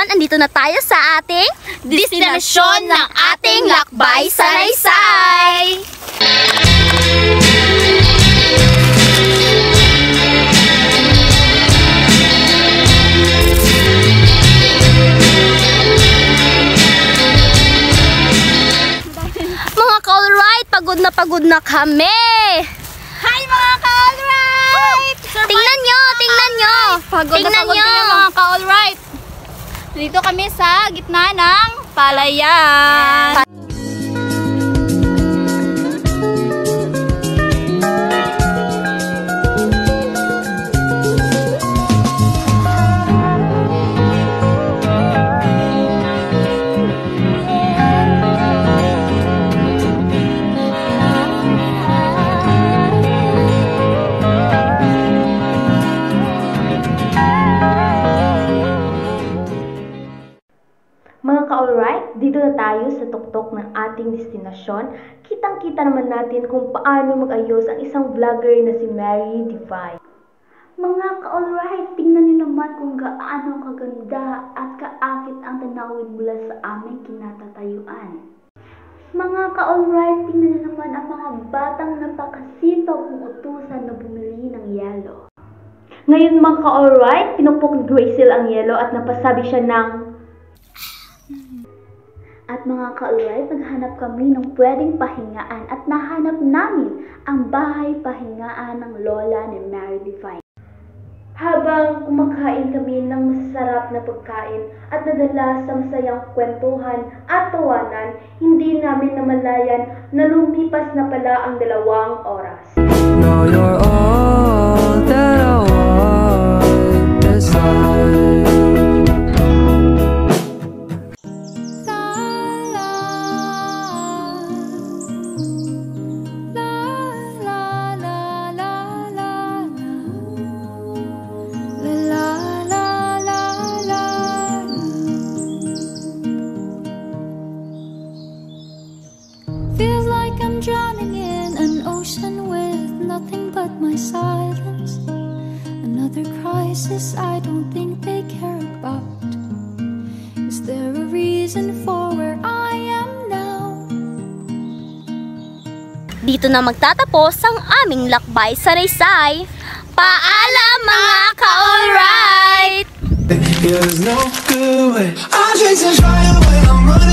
andito na tayo sa ating destinasyon ng ating lakbay salaysay. Mga ka-alright, pagod na kami. Hi mga ka-alright! Tingnan nyo! Pagod na pagod kayo mga ka-alright. Dito kami sa gitna ng palayan. Mga ka-alright, dito na tayo sa tuktok ng ating destinasyon. Kitang-kita naman natin kung paano mag-ayos ang isang vlogger na si Mary Divine. Mga ka-alright, tingnan niyo naman kung gaano kaganda at kaakit ang tanawin mula sa aming kinatatayuan. Mga ka-alright, tingnan niyo naman ang mga batang napakasipag kong utusan na bumili ng yelo. Ngayon mga ka-alright, pinupok ni Gracel ang yelo at napasabi siya ng At mga ka-alright, naghanap kami ng pwedeng pahingaan at nahanap namin ang bahay pahingaan ng lola ni Mary Divine. Habang kumakain kami ng masarap na pagkain at nadala sa masayang kwentuhan at tawanan, hindi namin namalayan na lumipas na pala ang 2 oras. Now you're all that I want beside. Feels like I'm drowning in an ocean with nothing but my silence. Another crisis I don't think they care about. Is there a reason for where I am now? Dito na magtatapos ang aming lakbay salaysay. Paalam mga ka-alright! There's no good way. I'm chasing fire when I'm running.